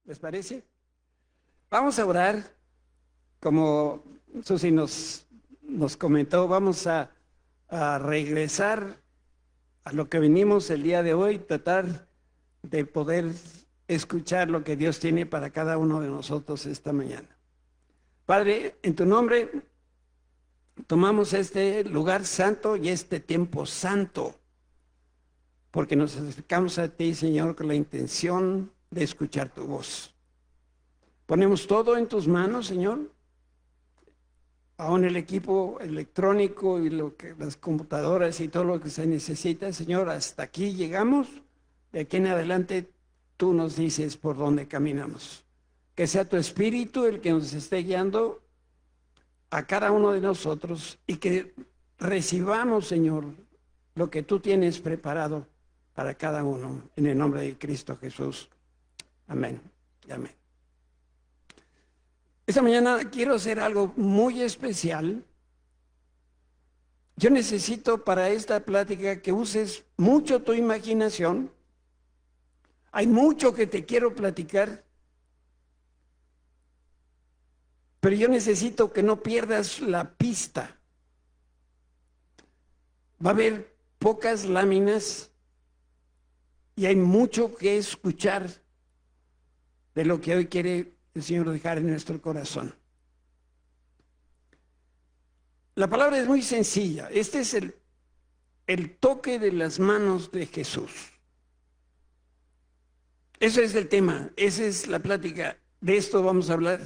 ¿Les parece? Vamos a orar, como Susi nos comentó, vamos a regresar a lo que venimos el día de hoy, tratar de poder escuchar lo que Dios tiene para cada uno de nosotros esta mañana. Padre, en tu nombre tomamos este lugar santo y este tiempo santo, porque nos acercamos a ti, Señor, con la intención de escuchar tu voz. Ponemos todo en tus manos, Señor, aún el equipo electrónico y las computadoras y todo lo que se necesita, Señor, hasta aquí llegamos. De aquí en adelante tú nos dices por dónde caminamos. Que sea tu Espíritu el que nos esté guiando a cada uno de nosotros y que recibamos, Señor, lo que tú tienes preparado para cada uno, en el nombre de Cristo Jesús. Amén y amén. Esta mañana quiero hacer algo muy especial. Yo necesito para esta plática que uses mucho tu imaginación. Hay mucho que te quiero platicar, pero yo necesito que no pierdas la pista. Va a haber pocas láminas y hay mucho que escuchar de lo que hoy quiere el Señor dejar en nuestro corazón. La palabra es muy sencilla. Este es el toque de las manos de Jesús. Ese es el tema, esa es la plática. De esto vamos a hablar.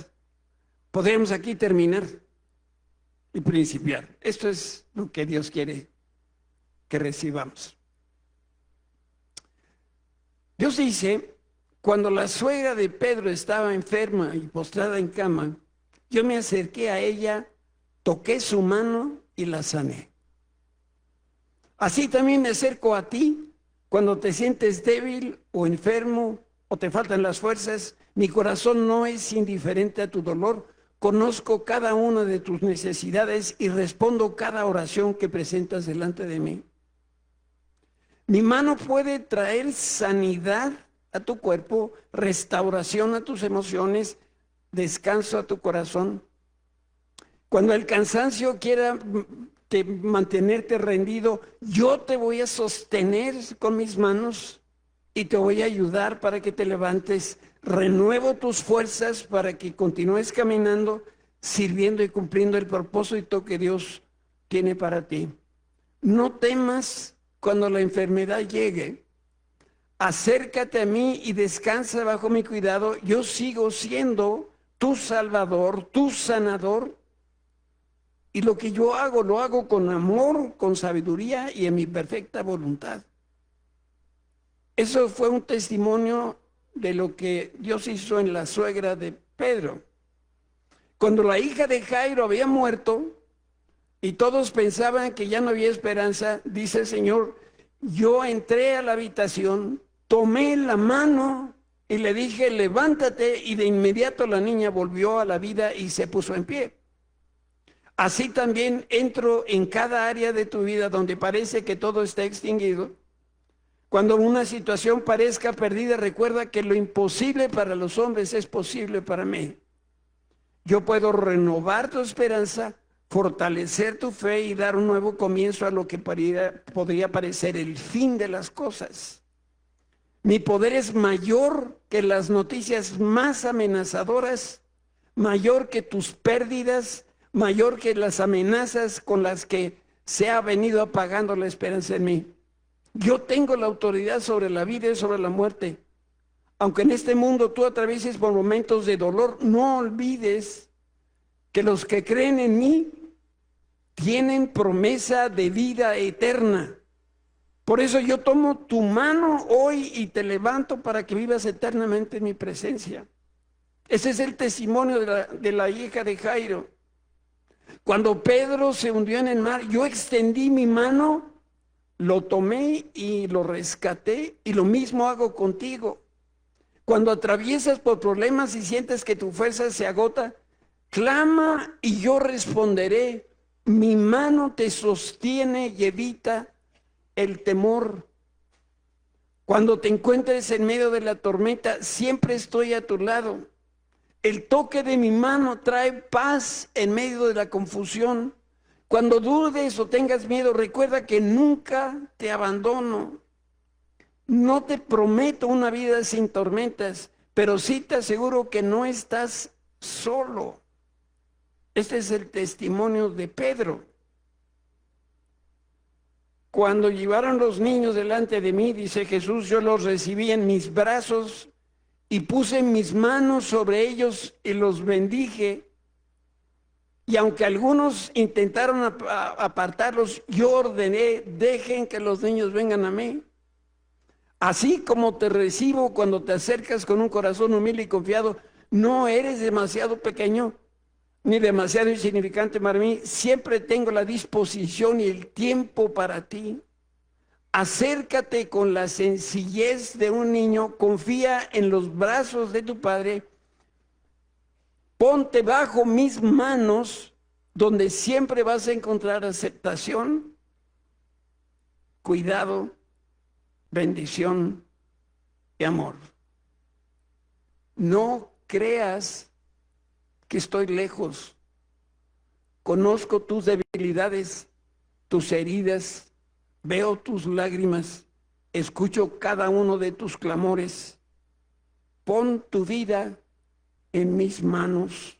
Podríamos aquí terminar y principiar. Esto es lo que Dios quiere que recibamos. Dios dice, cuando la suegra de Pedro estaba enferma y postrada en cama, yo me acerqué a ella, toqué su mano y la sané. Así también me acerco a ti cuando te sientes débil o enfermo o te faltan las fuerzas. Mi corazón no es indiferente a tu dolor. Conozco cada una de tus necesidades y respondo cada oración que presentas delante de mí. Mi mano puede traer sanidad a tu cuerpo, restauración a tus emociones, descanso a tu corazón. Cuando el cansancio quiera mantenerte rendido, yo te voy a sostener con mis manos y te voy a ayudar para que te levantes. Renuevo tus fuerzas para que continúes caminando, sirviendo y cumpliendo el propósito que Dios tiene para ti. No temas cuando la enfermedad llegue. Acércate a mí y descansa bajo mi cuidado. Yo sigo siendo tu Salvador, tu sanador. Y lo que yo hago, lo hago con amor, con sabiduría y en mi perfecta voluntad. Eso fue un testimonio de lo que Dios hizo en la suegra de Pedro. Cuando la hija de Jairo había muerto y todos pensaban que ya no había esperanza, dice el Señor, yo entré a la habitación, tomé la mano y le dije, levántate, y de inmediato la niña volvió a la vida y se puso en pie. Así también entro en cada área de tu vida donde parece que todo está extinguido. Cuando una situación parezca perdida, recuerda que lo imposible para los hombres es posible para mí. Yo puedo renovar tu esperanza, fortalecer tu fe y dar un nuevo comienzo a lo que podría parecer el fin de las cosas. Mi poder es mayor que las noticias más amenazadoras, mayor que tus pérdidas, mayor que las amenazas con las que se ha venido apagando la esperanza en mí. Yo tengo la autoridad sobre la vida y sobre la muerte. Aunque en este mundo tú atravieses por momentos de dolor, no olvides que los que creen en mí tienen promesa de vida eterna. Por eso yo tomo tu mano hoy y te levanto para que vivas eternamente en mi presencia. Ese es el testimonio de la hija de Jairo. Cuando Pedro se hundió en el mar, yo extendí mi mano, lo tomé y lo rescaté, y lo mismo hago contigo. Cuando atraviesas por problemas y sientes que tu fuerza se agota, clama y yo responderé. Mi mano te sostiene y evita el temor. Cuando te encuentres en medio de la tormenta, siempre estoy a tu lado. El toque de mi mano trae paz en medio de la confusión. Cuando dudes o tengas miedo, recuerda que nunca te abandono. No te prometo una vida sin tormentas, pero sí te aseguro que no estás solo. Este es el testimonio de Pedro. Cuando llevaron los niños delante de mí, dice Jesús, yo los recibí en mis brazos y puse mis manos sobre ellos y los bendije. Y aunque algunos intentaron apartarlos, yo ordené, dejen que los niños vengan a mí. Así como te recibo cuando te acercas con un corazón humilde y confiado, no eres demasiado pequeño ni demasiado insignificante para mí. Siempre tengo la disposición y el tiempo para ti. Acércate con la sencillez de un niño, confía en los brazos de tu Padre, ponte bajo mis manos, donde siempre vas a encontrar aceptación, cuidado, bendición y amor. No creas que estoy lejos. Conozco tus debilidades, tus heridas, veo tus lágrimas, escucho cada uno de tus clamores. Pon tu vida en mis manos,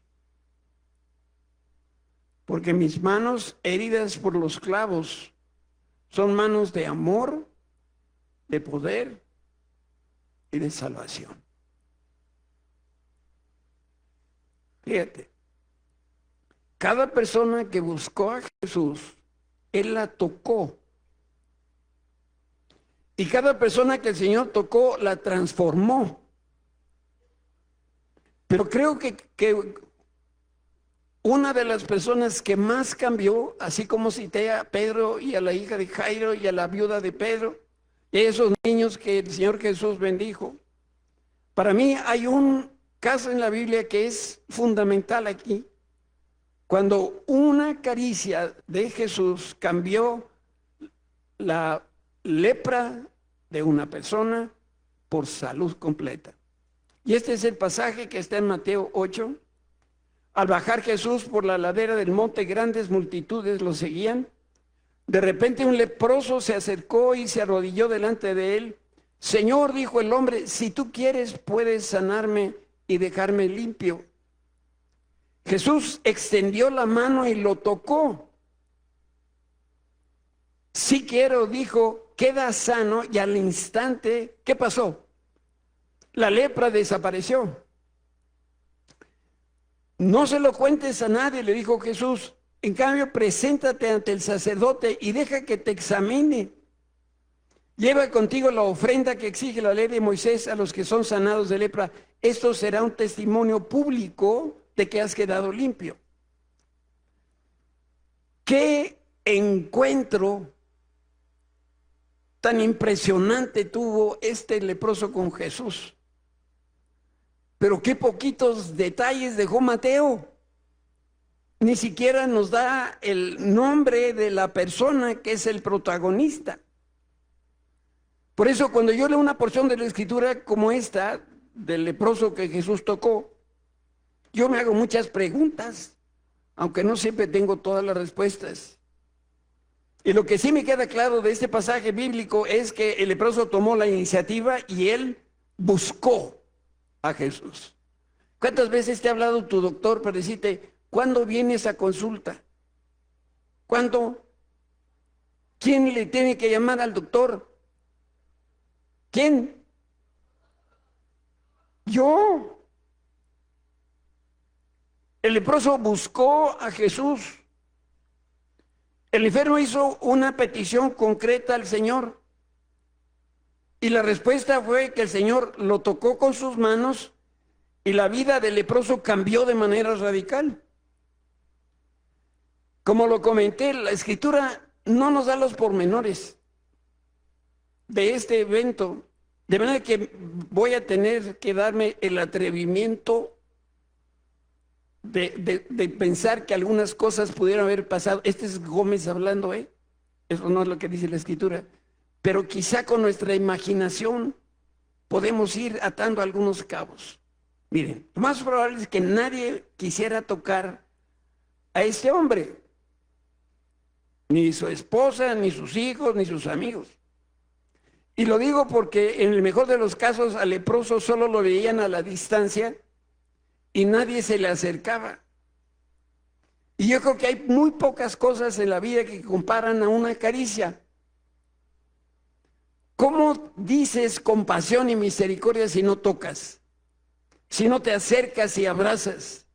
porque mis manos heridas por los clavos son manos de amor, de poder y de salvación. Fíjate, cada persona que buscó a Jesús, Él la tocó. Y cada persona que el Señor tocó, la transformó. Pero creo que una de las personas que más cambió, así como cité a Pedro y a la hija de Jairo y a la viuda de Pedro, y a esos niños que el Señor Jesús bendijo, para mí hay un caso en la Biblia que es fundamental aquí. Cuando una caricia de Jesús cambió la lepra de una persona por salud completa. Y este es el pasaje que está en Mateo 8. Al bajar Jesús por la ladera del monte, grandes multitudes lo seguían. De repente un leproso se acercó y se arrodilló delante de él. Señor, dijo el hombre, si tú quieres, puedes sanarme y dejarme limpio. Jesús extendió la mano y lo tocó. Sí quiero, dijo, queda sano, y al instante, ¿qué pasó? La lepra desapareció. No se lo cuentes a nadie, le dijo Jesús. En cambio, preséntate ante el sacerdote y deja que te examine. Lleva contigo la ofrenda que exige la ley de Moisés a los que son sanados de lepra. Esto será un testimonio público de que has quedado limpio. ¿Qué encuentro tan impresionante tuvo este leproso con Jesús? Pero qué poquitos detalles dejó Mateo. Ni siquiera nos da el nombre de la persona que es el protagonista. Por eso cuando yo leo una porción de la Escritura como esta, del leproso que Jesús tocó, yo me hago muchas preguntas, aunque no siempre tengo todas las respuestas. Y lo que sí me queda claro de este pasaje bíblico es que el leproso tomó la iniciativa y él buscó a Jesús. ¿Cuántas veces te ha hablado tu doctor para decirte, ¿cuándo vienes a consulta? ¿Cuándo? ¿Quién le tiene que llamar al doctor? ¿Quién? Yo. El leproso buscó a Jesús. El enfermo hizo una petición concreta al Señor. Y la respuesta fue que el Señor lo tocó con sus manos y la vida del leproso cambió de manera radical. Como lo comenté, la Escritura no nos da los pormenores de este evento, de manera que voy a tener que darme el atrevimiento de pensar que algunas cosas pudieron haber pasado. Este es Gómez hablando, Eso no es lo que dice la Escritura. pero quizá con nuestra imaginación podemos ir atando algunos cabos. Miren, lo más probable es que nadie quisiera tocar a este hombre, ni su esposa, ni sus hijos, ni sus amigos. Y lo digo porque en el mejor de los casos al leproso solo lo veían a la distancia y nadie se le acercaba. Y yo creo que hay muy pocas cosas en la vida que comparan a una caricia. ¿Cómo dices compasión y misericordia si no tocas? Si no te acercas y abrazas.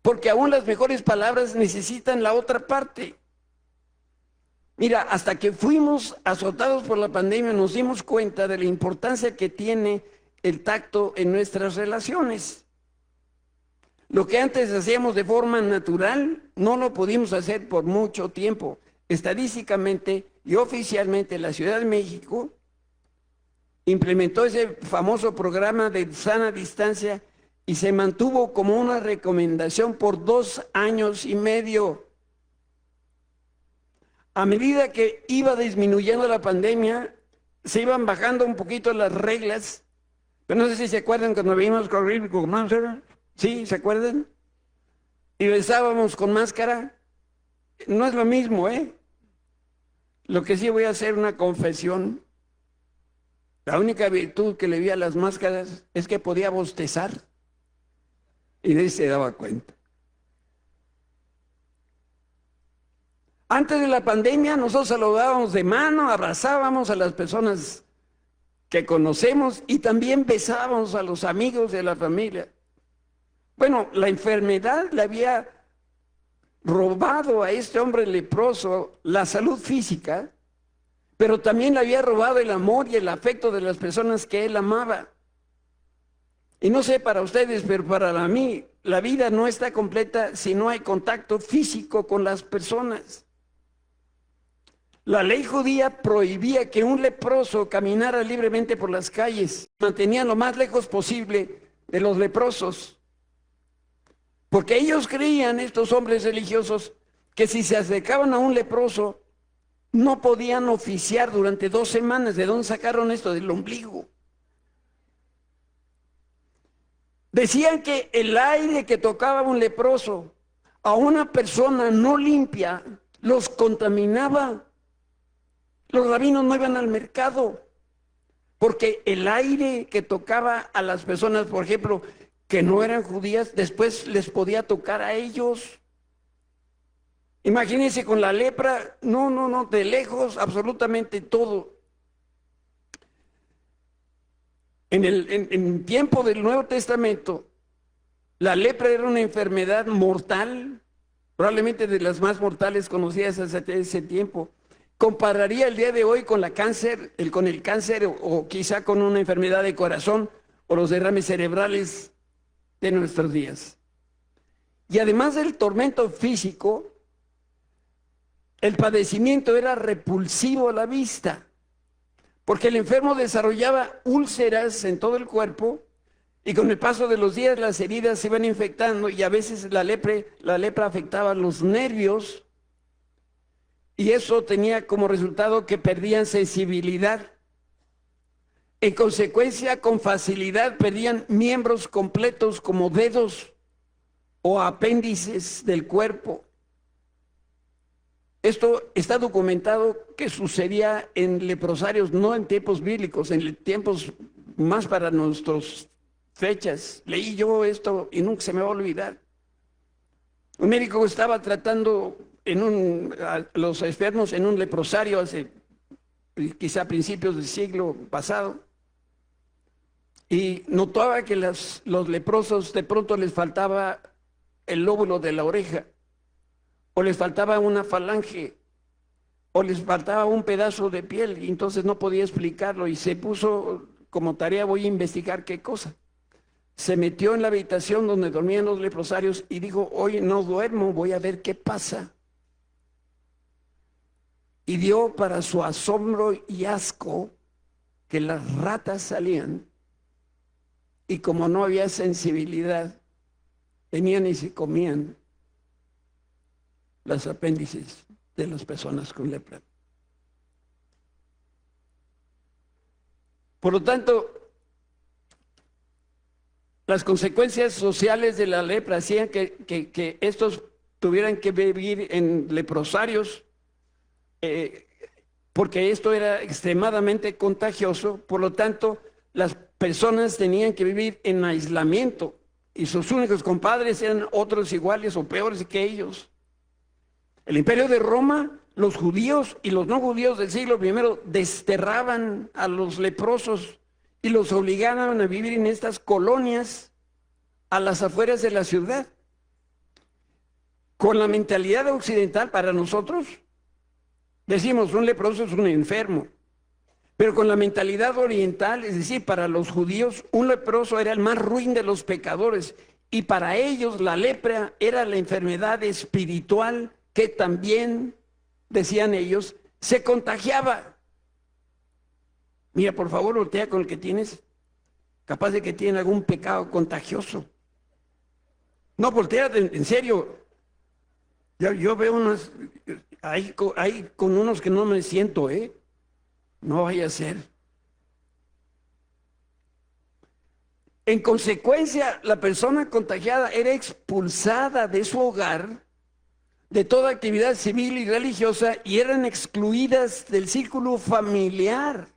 Porque aún las mejores palabras necesitan la otra parte. Mira, hasta que fuimos azotados por la pandemia nos dimos cuenta de la importancia que tiene el tacto en nuestras relaciones. Lo que antes hacíamos de forma natural, no lo pudimos hacer por mucho tiempo. Estadísticamente y oficialmente la Ciudad de México implementó ese famoso programa de sana distancia y se mantuvo como una recomendación por 2 años y medio. A medida que iba disminuyendo la pandemia, se iban bajando un poquito las reglas. Pero no sé si se acuerdan cuando veíamos correr con máscara. ¿Sí? ¿Se acuerdan? Y besábamos con máscara. No es lo mismo, ¿eh? Lo que sí voy a hacer una confesión. La única virtud que le vi a las máscaras es que podía bostezar. Y de ahí se daba cuenta. Antes de la pandemia nosotros saludábamos de mano, abrazábamos a las personas que conocemos y también besábamos a los amigos de la familia. Bueno, la enfermedad le había robado a este hombre leproso la salud física, pero también le había robado el amor y el afecto de las personas que él amaba. Y no sé para ustedes, pero para mí, la vida no está completa si no hay contacto físico con las personas. La ley judía prohibía que un leproso caminara libremente por las calles. Mantenían lo más lejos posible de los leprosos. Porque ellos creían, estos hombres religiosos, que si se acercaban a un leproso, no podían oficiar durante 2 semanas. ¿De dónde sacaron esto? Del ombligo. Decían que el aire que tocaba a un leproso, a una persona no limpia, los contaminaba. Los rabinos no iban al mercado, porque el aire que tocaba a las personas, por ejemplo, que no eran judías, después les podía tocar a ellos. Imagínense con la lepra, no, de lejos, absolutamente todo. En tiempo del Nuevo Testamento, la lepra era una enfermedad mortal, probablemente de las más mortales conocidas hasta ese tiempo. Compararía el día de hoy con el cáncer o quizá con una enfermedad de corazón o los derrames cerebrales de nuestros días. Y además del tormento físico, el padecimiento era repulsivo a la vista, porque el enfermo desarrollaba úlceras en todo el cuerpo y con el paso de los días las heridas se iban infectando y a veces la lepra afectaba los nervios y eso tenía como resultado que perdían sensibilidad. En consecuencia, con facilidad perdían miembros completos como dedos o apéndices del cuerpo. Esto está documentado que sucedía en leprosarios, no en tiempos bíblicos, en tiempos más para nuestras fechas. Leí yo esto y nunca se me va a olvidar. Un médico estaba tratando a los enfermos en un leprosario hace quizá principios del siglo pasado y notaba que los leprosos de pronto les faltaba el lóbulo de la oreja o les faltaba una falange o les faltaba un pedazo de piel y entonces no podía explicarlo y se puso como tarea voy a investigar qué cosa. Se metió en la habitación donde dormían los leprosarios y dijo, hoy no duermo, voy a ver qué pasa. Y vio para su asombro y asco que las ratas salían y como no había sensibilidad, venían y se comían los apéndices de las personas con lepra. Por lo tanto, las consecuencias sociales de la lepra hacían que estos tuvieran que vivir en leprosarios, porque esto era extremadamente contagioso. Por lo tanto, las personas tenían que vivir en aislamiento y sus únicos compadres eran otros iguales o peores que ellos. El imperio de Roma, los judíos y los no judíos del siglo I desterraban a los leprosos y los obligaban a vivir en estas colonias a las afueras de la ciudad. Con la mentalidad occidental, para nosotros, decimos un leproso es un enfermo. Pero con la mentalidad oriental, es decir, para los judíos, un leproso era el más ruin de los pecadores. Y para ellos la lepra era la enfermedad espiritual que también, decían ellos, se contagiaba. Mira, por favor, voltea con el que tienes, capaz de que tiene algún pecado contagioso. No, voltea, en serio. Yo veo unas, hay con unos que no me siento, no vaya a ser. En consecuencia, la persona contagiada era expulsada de su hogar, de toda actividad civil y religiosa, y eran excluidas del círculo familiar,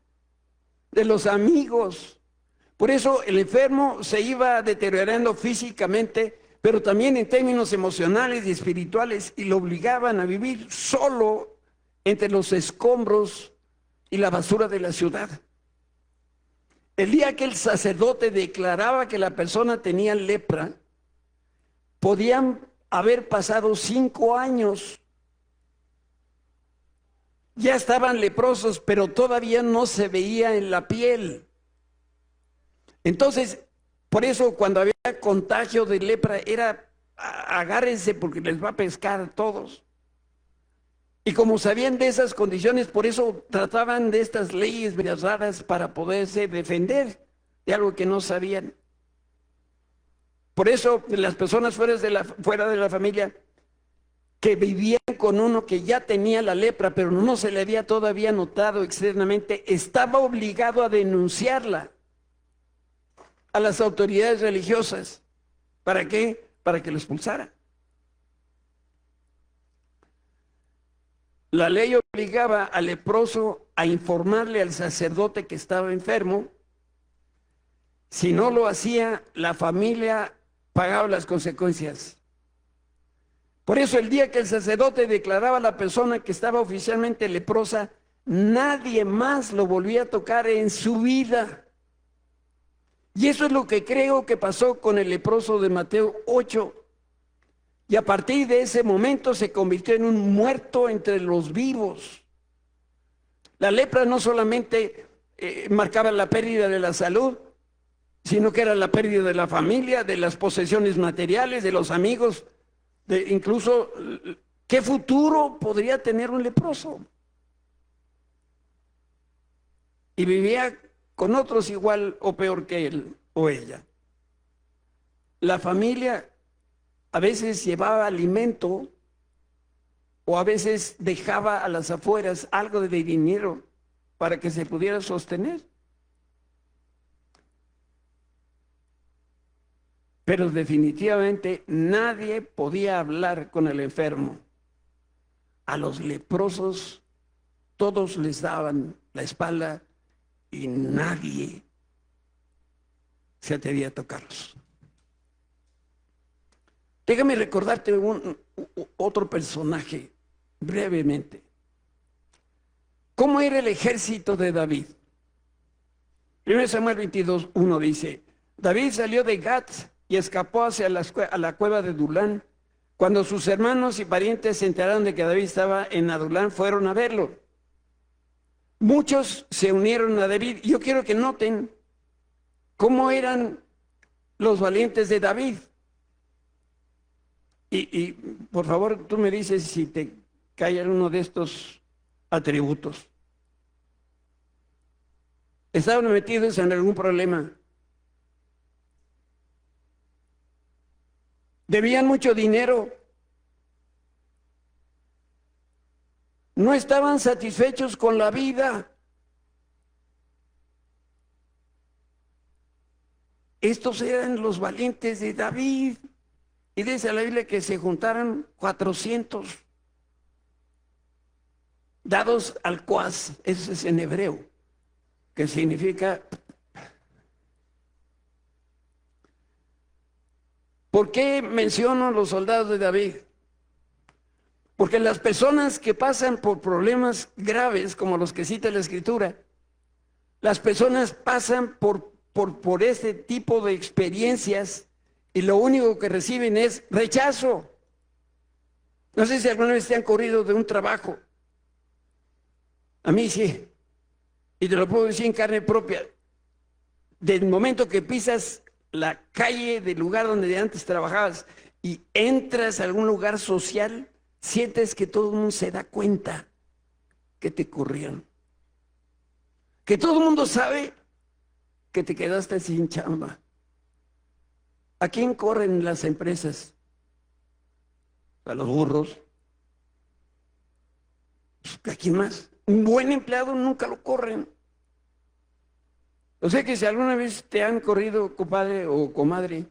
de los amigos. Por eso el enfermo se iba deteriorando físicamente, pero también en términos emocionales y espirituales, y lo obligaban a vivir solo entre los escombros y la basura de la ciudad. El día que el sacerdote declaraba que la persona tenía lepra, podían haber pasado 5 años. Ya estaban leprosos, pero todavía no se veía en la piel. Entonces, por eso cuando había contagio de lepra era agárrense porque les va a pescar a todos. Y como sabían de esas condiciones, por eso trataban de estas leyes raras para poderse defender de algo que no sabían. Por eso las personas fuera de la familia que vivían con uno que ya tenía la lepra, pero no se le había todavía notado externamente, estaba obligado a denunciarla a las autoridades religiosas. ¿Para qué? Para que lo expulsara. La ley obligaba al leproso a informarle al sacerdote que estaba enfermo. Si no lo hacía, la familia pagaba las consecuencias. Por eso el día que el sacerdote declaraba a la persona que estaba oficialmente leprosa, nadie más lo volvía a tocar en su vida. Y eso es lo que creo que pasó con el leproso de Mateo 8. Y a partir de ese momento se convirtió en un muerto entre los vivos. La lepra no solamente marcaba la pérdida de la salud, sino que era la pérdida de la familia, de las posesiones materiales, de los amigos, de incluso qué futuro podría tener un leproso. Y vivía con otros igual o peor que él o ella. La familia a veces llevaba alimento o a veces dejaba a las afueras algo de dinero para que se pudiera sostener. Pero definitivamente nadie podía hablar con el enfermo. A los leprosos todos les daban la espalda y nadie se atrevía a tocarlos. Déjame recordarte otro personaje brevemente. ¿Cómo era el ejército de David? 1 Samuel 22:1 dice: David salió de Gat y escapó hacia a la cueva de Adulán. Cuando sus hermanos y parientes se enteraron de que David estaba en Adulán, fueron a verlo. Muchos se unieron a David. Yo quiero que noten cómo eran los valientes de David. Y por favor, tú me dices si te cae uno de estos atributos. Estaban metidos en algún problema. Debían mucho dinero. No estaban satisfechos con la vida. Estos eran los valientes de David. Y dice la Biblia que se juntaron 400 dados al cuas, eso es en hebreo, que significa... ¿Por qué menciono los soldados de David? Porque las personas que pasan por problemas graves, como los que cita la Escritura, las personas pasan por este tipo de experiencias y lo único que reciben es rechazo. No sé si alguna vez te han corrido de un trabajo. A mí sí. Y te lo puedo decir en carne propia. Del momento que pisas la calle del lugar donde antes trabajabas y entras a algún lugar social, sientes que todo el mundo se da cuenta que te corrieron. Que todo el mundo sabe que te quedaste sin chamba. ¿A quién corren las empresas? A los burros. ¿A quién más? Un buen empleado nunca lo corren. O sea que si alguna vez te han corrido, compadre o comadre,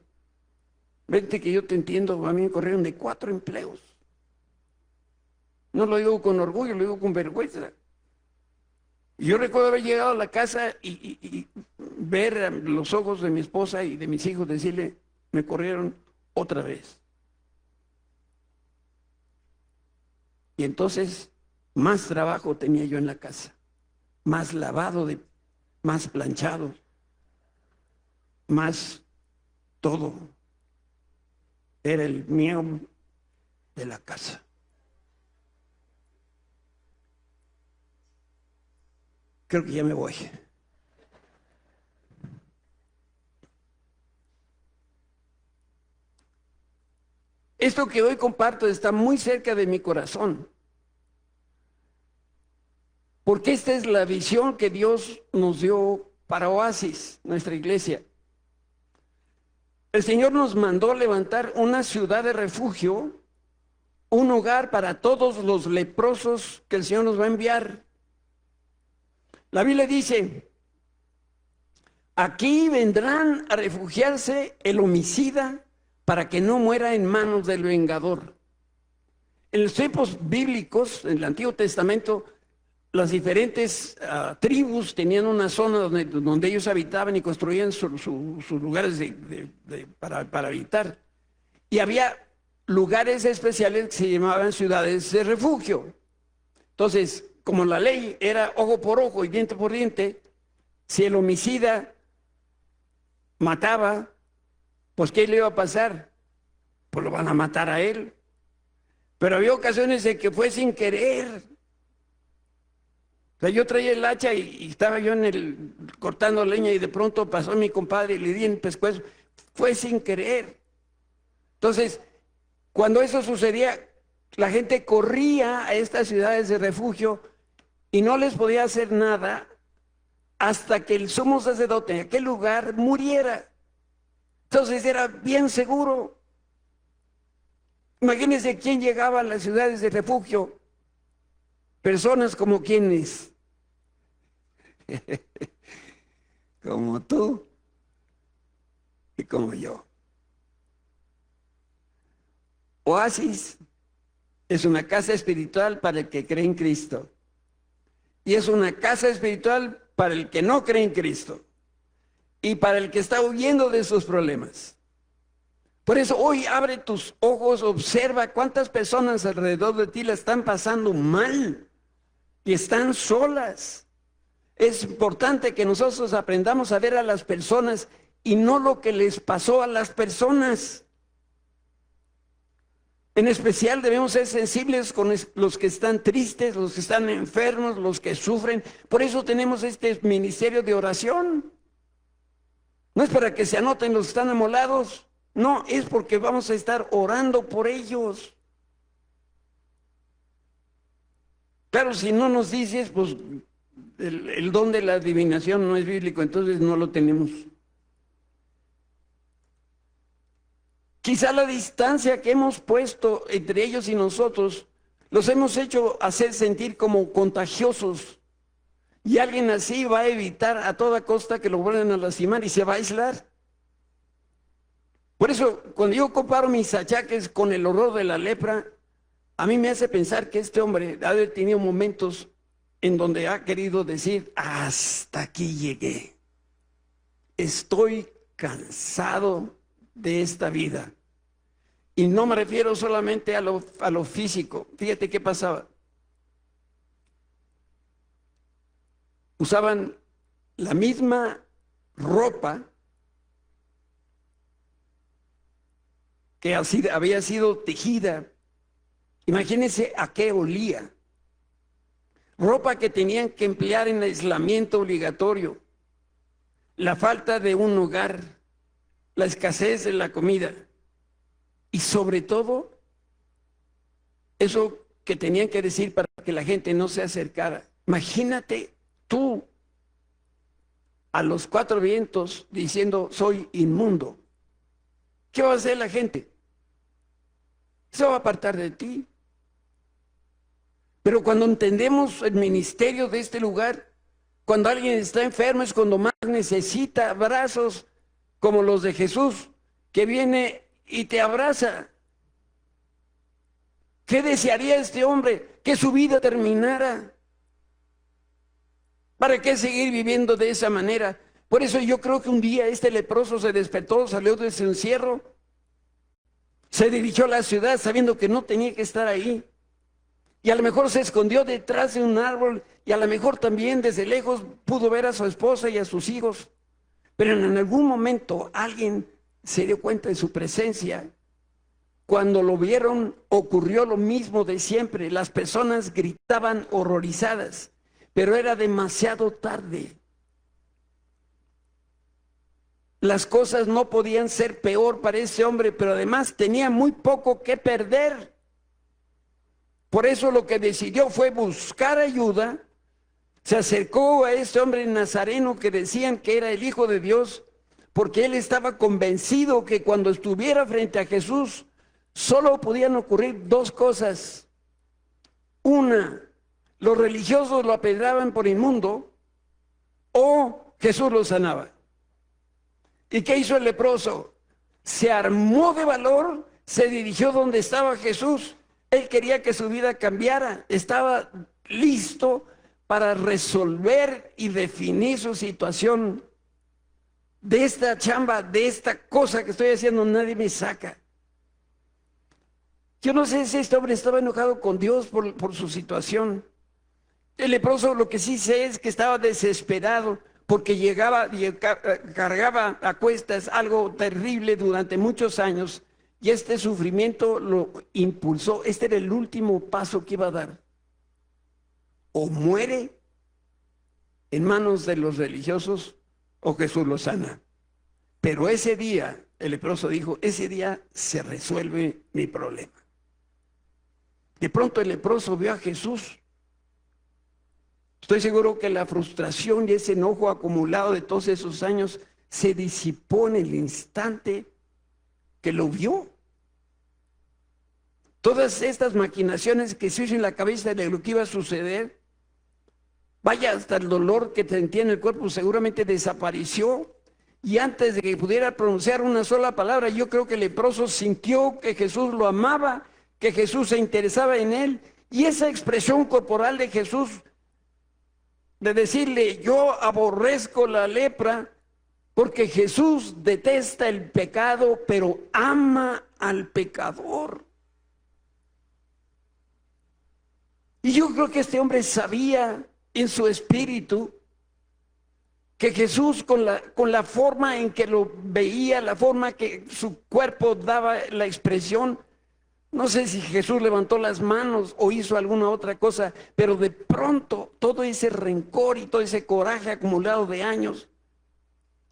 vente que yo te entiendo, a mí me corrieron de 4 empleos. No lo digo con orgullo, lo digo con vergüenza. Yo recuerdo haber llegado a la casa y ver los ojos de mi esposa y de mis hijos, decirle, me corrieron otra vez. Y entonces, más trabajo tenía yo en la casa, más lavado, más planchado, más todo. Era el mío de la casa. Creo que ya me voy. Esto que hoy comparto está muy cerca de mi corazón, porque esta es la visión que Dios nos dio para Oasis, nuestra iglesia. El Señor nos mandó levantar una ciudad de refugio, un hogar para todos los leprosos que el Señor nos va a enviar. La Biblia dice, aquí vendrán a refugiarse el homicida para que no muera en manos del vengador. En los tiempos bíblicos, en el Antiguo Testamento, las diferentes tribus tenían una zona donde ellos habitaban y construían sus lugares para habitar. Y había lugares especiales que se llamaban ciudades de refugio. Entonces, como la ley era ojo por ojo y diente por diente, si el homicida mataba, pues ¿qué le iba a pasar? Pues lo van a matar a él. Pero había ocasiones de que fue sin querer. O sea, yo traía el hacha y estaba yo cortando leña y de pronto pasó mi compadre y le di en el pescuezo. Fue sin querer. Entonces, cuando eso sucedía, la gente corría a estas ciudades de refugio y no les podía hacer nada hasta que el sumo sacerdote en aquel lugar muriera. Entonces era bien seguro. Imagínense quién llegaba a las ciudades de refugio. Personas como quienes, como tú y como yo. Oasis es una casa espiritual para el que cree en Cristo. Y es una casa espiritual para el que no cree en Cristo. Y para el que está huyendo de sus problemas. Por eso hoy abre tus ojos, observa cuántas personas alrededor de ti la están pasando mal y están solas. Es importante que nosotros aprendamos a ver a las personas y no lo que les pasó a las personas. En especial debemos ser sensibles con los que están tristes, los que están enfermos, los que sufren. Por eso tenemos este ministerio de oración. No es para que se anoten los que están amolados. No, es porque vamos a estar orando por ellos. Claro, si no nos dices, pues el don de la adivinación no es bíblico, entonces no lo tenemos. Quizá la distancia que hemos puesto entre ellos y nosotros los hemos hecho hacer sentir como contagiosos. Y alguien así va a evitar a toda costa que lo vuelvan a lastimar y se va a aislar. Por eso, cuando yo comparo mis achaques con el horror de la lepra, a mí me hace pensar que este hombre ha tenido momentos en donde ha querido decir, hasta aquí llegué. Estoy cansado de esta vida. Y no me refiero solamente a lo físico. Fíjate qué pasaba. Usaban la misma ropa que había sido tejida. Imagínense a qué olía. Ropa que tenían que emplear en aislamiento obligatorio. La falta de un hogar, la escasez de la comida. Y sobre todo, eso que tenían que decir para que la gente no se acercara. Imagínate tú a los cuatro vientos diciendo soy inmundo. ¿Qué va a hacer la gente? Se va a apartar de ti. Pero cuando entendemos el ministerio de este lugar, cuando alguien está enfermo es cuando más necesita abrazos como los de Jesús, que viene y te abraza. ¿Qué desearía este hombre? Que su vida terminara. ¿Para qué seguir viviendo de esa manera? Por eso yo creo que un día este leproso se despertó, salió de su encierro, se dirigió a la ciudad sabiendo que no tenía que estar ahí. Y a lo mejor se escondió detrás de un árbol y a lo mejor también desde lejos pudo ver a su esposa y a sus hijos. Pero en algún momento alguien se dio cuenta de su presencia. Cuando lo vieron ocurrió lo mismo de siempre. Las personas gritaban horrorizadas, pero era demasiado tarde. Las cosas no podían ser peor para ese hombre, pero además tenía muy poco que perder. Por eso lo que decidió fue buscar ayuda. Se acercó a este hombre nazareno que decían que era el Hijo de Dios, porque él estaba convencido que cuando estuviera frente a Jesús, solo podían ocurrir dos cosas. Una, los religiosos lo apedreaban por inmundo, o Jesús lo sanaba. ¿Y qué hizo el leproso? Se armó de valor, se dirigió donde estaba Jesús. Él quería que su vida cambiara, estaba listo para resolver y definir su situación. De esta chamba, de esta cosa que estoy haciendo, nadie me saca. Yo no sé si este hombre estaba enojado con Dios por su situación. El leproso, lo que sí sé es que estaba desesperado porque cargaba a cuestas algo terrible durante muchos años. Y este sufrimiento lo impulsó. Este era el último paso que iba a dar. O muere en manos de los religiosos o Jesús lo sana. Pero ese día, el leproso dijo, ese día se resuelve mi problema. De pronto el leproso vio a Jesús. Estoy seguro que la frustración y ese enojo acumulado de todos esos años se disipó en el instante que lo vio. Todas estas maquinaciones que se hizo en la cabeza de lo que iba a suceder, vaya, hasta el dolor que sentía en el cuerpo seguramente desapareció. Y antes de que pudiera pronunciar una sola palabra, yo creo que el leproso sintió que Jesús lo amaba, que Jesús se interesaba en él. Y esa expresión corporal de Jesús, de decirle, yo aborrezco la lepra, porque Jesús detesta el pecado, pero ama al pecador. Y yo creo que este hombre sabía en su espíritu que Jesús, con la forma en que lo veía, la forma que su cuerpo daba la expresión, no sé si Jesús levantó las manos o hizo alguna otra cosa, pero de pronto todo ese rencor y todo ese coraje acumulado de años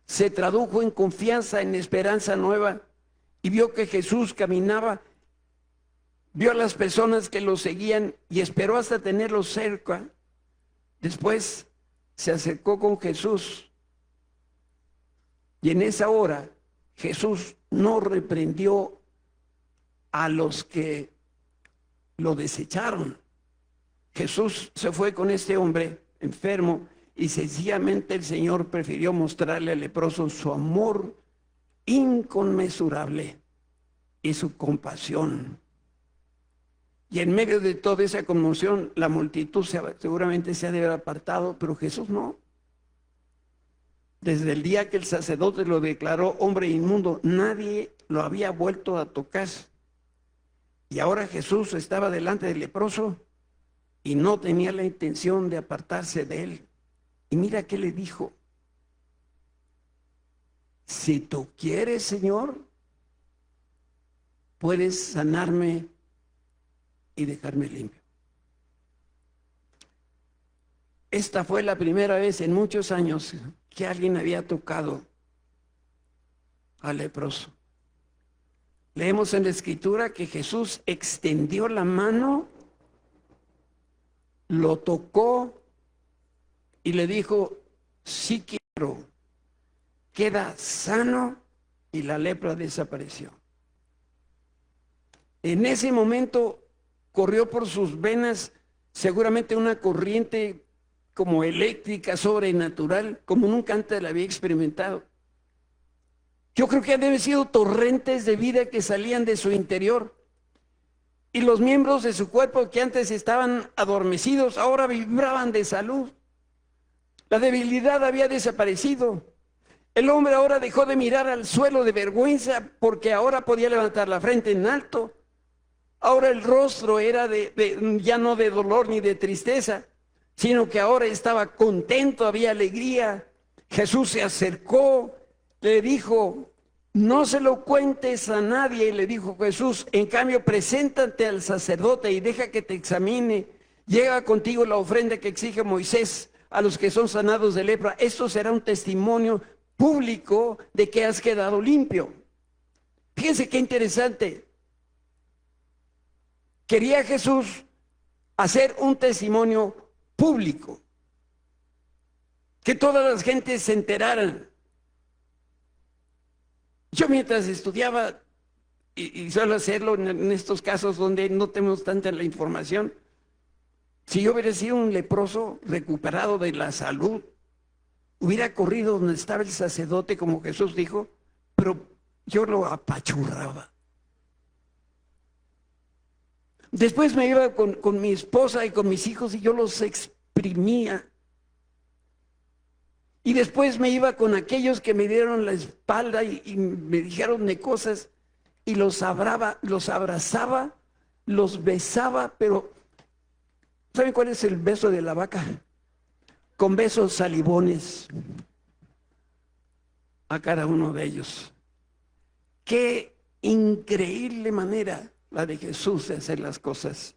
se tradujo en confianza, en esperanza nueva, y vio que Jesús caminaba, vio a las personas que lo seguían y esperó hasta tenerlos cerca. Después se acercó con Jesús y en esa hora Jesús no reprendió a los que lo desecharon. Jesús se fue con este hombre enfermo y sencillamente el Señor prefirió mostrarle al leproso su amor inconmensurable y su compasión. Y en medio de toda esa conmoción, la multitud seguramente se ha de haber apartado, pero Jesús no. Desde el día que el sacerdote lo declaró hombre inmundo, nadie lo había vuelto a tocar. Y ahora Jesús estaba delante del leproso y no tenía la intención de apartarse de él. Y mira qué le dijo: si tú quieres, Señor, puedes sanarme y dejarme limpio. Esta fue la primera vez en muchos años que alguien había tocado al leproso. Leemos en la Escritura que Jesús extendió la mano, lo tocó y le dijo: sí quiero. Queda sano, y la lepra desapareció. En ese momento corrió por sus venas seguramente una corriente como eléctrica, sobrenatural, como nunca antes la había experimentado. Yo creo que han de haber sido torrentes de vida que salían de su interior. Y los miembros de su cuerpo que antes estaban adormecidos, ahora vibraban de salud. La debilidad había desaparecido. El hombre ahora dejó de mirar al suelo de vergüenza, porque ahora podía levantar la frente en alto. Ahora el rostro era ya no de dolor ni de tristeza, sino que ahora estaba contento, había alegría. Jesús se acercó, le dijo: no se lo cuentes a nadie. Y le dijo Jesús: en cambio, preséntate al sacerdote y deja que te examine. Llega contigo la ofrenda que exige Moisés a los que son sanados de lepra. Esto será un testimonio público de que has quedado limpio. Fíjense qué interesante. Quería Jesús hacer un testimonio público, que todas las gentes se enteraran. Yo mientras estudiaba, y suelo hacerlo en estos casos donde no tenemos tanta la información, si yo hubiera sido un leproso recuperado de la salud, hubiera corrido donde estaba el sacerdote, como Jesús dijo, pero yo lo apachurraba. Después me iba con mi esposa y con mis hijos y yo los exprimía. Y después me iba con aquellos que me dieron la espalda y me dijeron de cosas, y los abrazaba, los besaba, pero ¿saben cuál es el beso de la vaca? Con besos salivones a cada uno de ellos. Qué increíble manera la de Jesús de hacer las cosas.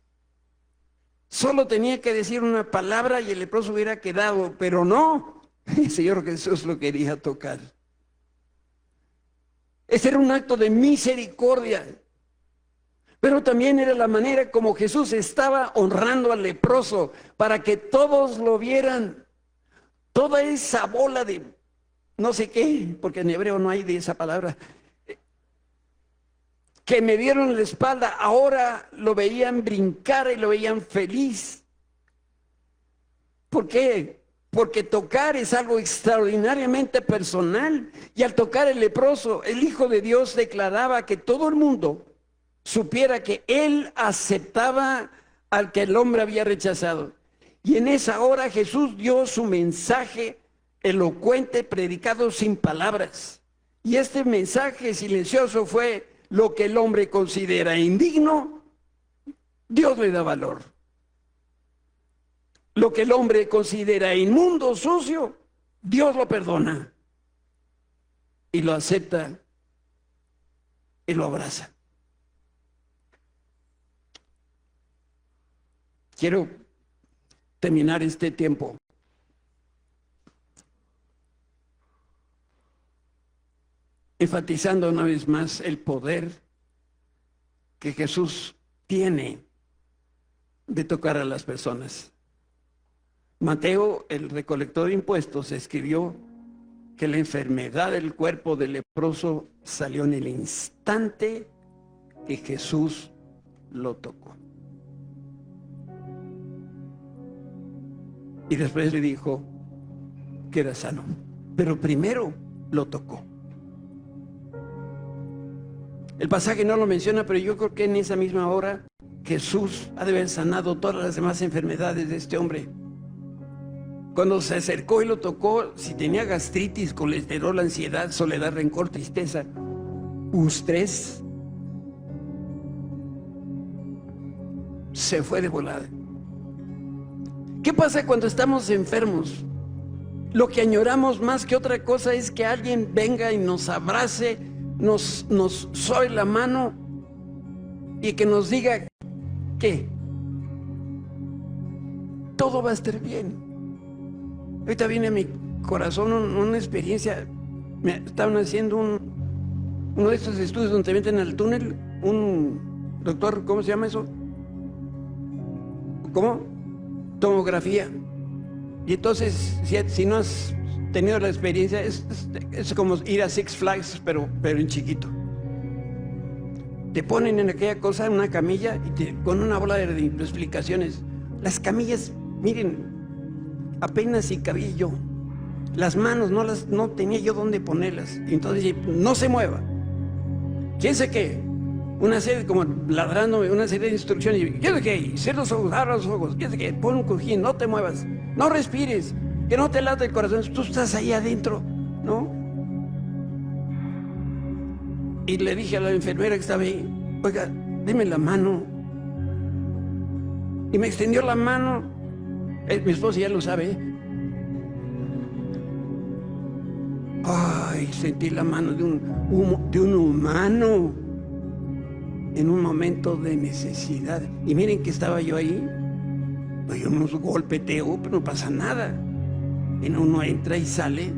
Solo tenía que decir una palabra y el leproso hubiera quedado, pero no, el Señor Jesús lo quería tocar. Ese era un acto de misericordia, pero también era la manera como Jesús estaba honrando al leproso para que todos lo vieran. Toda esa bola de no sé qué, porque en hebreo no hay de esa palabra, que me dieron la espalda, ahora lo veían brincar y lo veían feliz. ¿Por qué? Porque tocar es algo extraordinariamente personal. Y al tocar el leproso, el Hijo de Dios declaraba que todo el mundo supiera que Él aceptaba al que el hombre había rechazado. Y en esa hora Jesús dio su mensaje elocuente, predicado sin palabras. Y este mensaje silencioso fue: lo que el hombre considera indigno, Dios le da valor. Lo que el hombre considera inmundo, sucio, Dios lo perdona y lo acepta y lo abraza. Quiero terminar este tiempo enfatizando una vez más el poder que Jesús tiene de tocar a las personas. Mateo, el recolector de impuestos, escribió que la enfermedad del cuerpo del leproso salió en el instante que Jesús lo tocó. Y después le dijo que era sano, pero primero lo tocó. El pasaje no lo menciona, pero yo creo que en esa misma hora Jesús ha de haber sanado todas las demás enfermedades de este hombre. Cuando se acercó y lo tocó, si tenía gastritis, colesterol, ansiedad, soledad, rencor, tristeza, estrés, se fue de volada. ¿Qué pasa cuando estamos enfermos? Lo que añoramos más que otra cosa es que alguien venga y nos abrace, nos soe la mano y que nos diga que todo va a estar bien. Ahorita viene a mi corazón una experiencia. Me estaban haciendo uno de estos estudios donde te meten al túnel, un doctor, ¿cómo se llama eso? ¿Cómo? Tomografía. Y entonces, si no has tenido la experiencia, es como ir a Six Flags, pero en chiquito. Te ponen en aquella cosa, en una camilla, y con una bola de explicaciones. Las camillas, miren, apenas si cabía yo. Las manos no tenía yo dónde ponerlas. Y entonces, no se mueva. ¿Quién sé qué? Una serie, como ladrándome, una serie de instrucciones. ¿Quién sé qué? Cierra los ojos, abre los ojos. ¿Quién sé qué? Pon un cojín, no te muevas. No respires, que no te late el corazón. Tú estás ahí adentro, ¿no? Y le dije a la enfermera que estaba ahí, oiga, deme la mano. Y me extendió la mano. Mi esposa ya lo sabe. Ay, sentí la mano de un humano en un momento de necesidad. Y miren que estaba yo ahí. Doy unos golpeteo, pero no pasa nada. Y uno entra y sale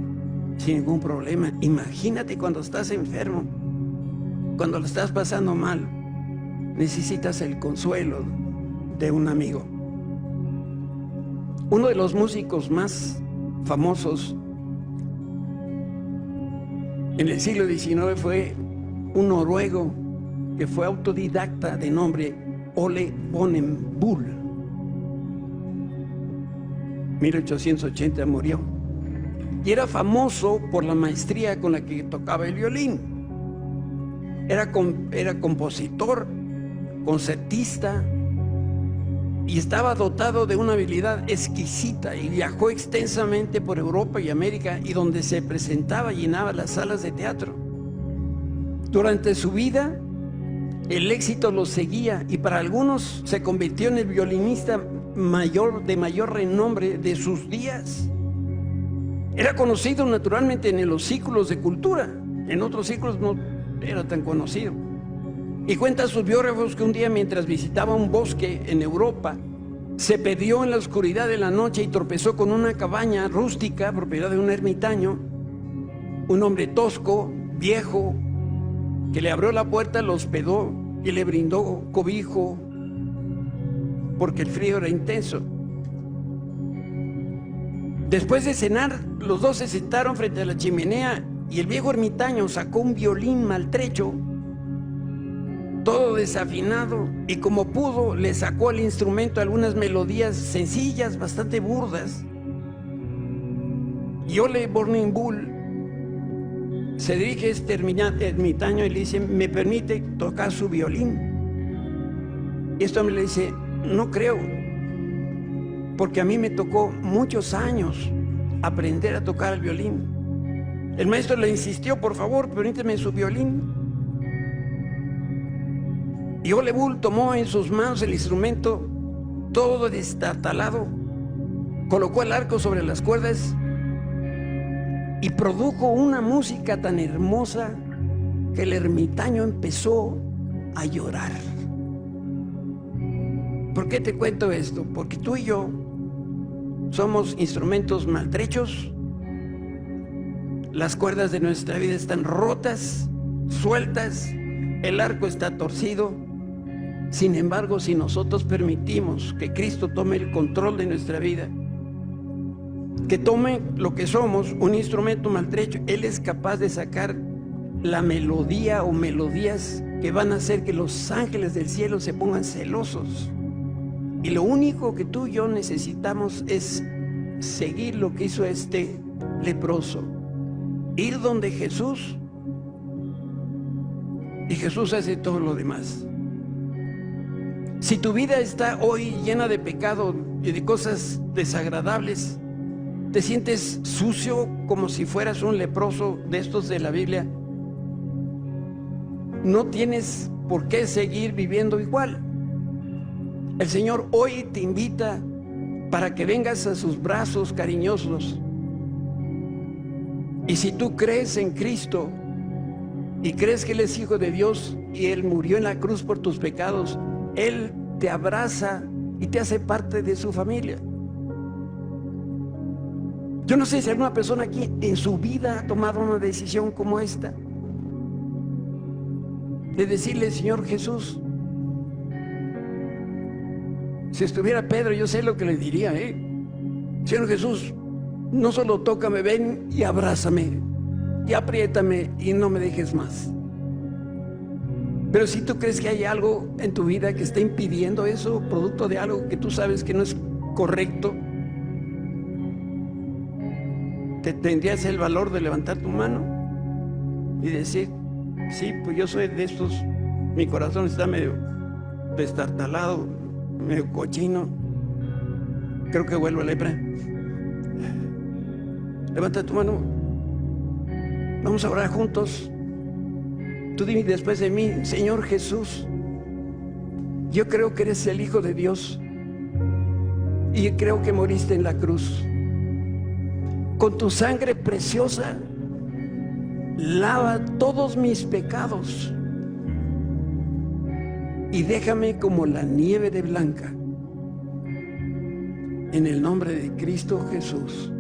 sin ningún problema. Imagínate cuando estás enfermo, cuando lo estás pasando mal, necesitas el consuelo de un amigo. Uno de los músicos más famosos en el siglo XIX fue un noruego que fue autodidacta de nombre Ole Bonen-Bull. 1880 murió. Y era famoso por la maestría con la que tocaba el violín. Era compositor, concertista, y estaba dotado de una habilidad exquisita y viajó extensamente por Europa y América, y donde se presentaba llenaba las salas de teatro. Durante su vida el éxito lo seguía, y para algunos se convirtió en el violinista de mayor renombre de sus días. Era conocido naturalmente en los círculos de cultura, en otros círculos no era tan conocido. Y cuentan sus biógrafos que un día, mientras visitaba un bosque en Europa, se perdió en la oscuridad de la noche y tropezó con una cabaña rústica, propiedad de un ermitaño, un hombre tosco, viejo, que le abrió la puerta, lo hospedó y le brindó cobijo, porque el frío era intenso. Después de cenar, los dos se sentaron frente a la chimenea y el viejo ermitaño sacó un violín maltrecho, todo desafinado, y como pudo le sacó al instrumento algunas melodías sencillas, bastante burdas. Y Ole Bonen-Bull se dirige a este ermitaño y le dice, ¿me permite tocar su violín? Y este hombre le dice, no creo, porque a mí me tocó muchos años aprender a tocar el violín. El maestro le insistió, por favor, permíteme su violín. Y Ole Bull tomó en sus manos el instrumento todo destartalado, colocó el arco sobre las cuerdas y produjo una música tan hermosa que el ermitaño empezó a llorar. ¿Por qué te cuento esto? Porque tú y yo somos instrumentos maltrechos, las cuerdas de nuestra vida están rotas, sueltas, el arco está torcido. Sin embargo, si nosotros permitimos que Cristo tome el control de nuestra vida, que tome lo que somos, un instrumento maltrecho, Él es capaz de sacar la melodía o melodías que van a hacer que los ángeles del cielo se pongan celosos. Y lo único que tú y yo necesitamos es seguir lo que hizo este leproso, ir donde Jesús y Jesús hace todo lo demás. Si tu vida está hoy llena de pecado y de cosas desagradables, te sientes sucio como si fueras un leproso de estos de la Biblia, no tienes por qué seguir viviendo igual. El Señor hoy te invita para que vengas a sus brazos cariñosos. Y si tú crees en Cristo y crees que Él es Hijo de Dios y Él murió en la cruz por tus pecados, Él te abraza y te hace parte de su familia. Yo no sé si alguna persona aquí en su vida ha tomado una decisión como esta, de decirle: Señor Jesús. Si estuviera Pedro, yo sé lo que le diría, Señor Jesús, no solo tócame, ven y abrázame y apriétame y no me dejes más. Pero si tú crees que hay algo en tu vida que está impidiendo eso, producto de algo que tú sabes que no es correcto, te tendrías el valor de levantar tu mano y decir: sí, pues yo soy de estos, mi corazón está medio destartalado, medio cochino, creo que vuelvo a lepra. Levanta tu mano, vamos a orar juntos. Tú dime después de mí: Señor Jesús, yo creo que eres el Hijo de Dios y creo que moriste en la cruz. Con tu sangre preciosa lava todos mis pecados y déjame como la nieve de blanca. En el nombre de Cristo Jesús.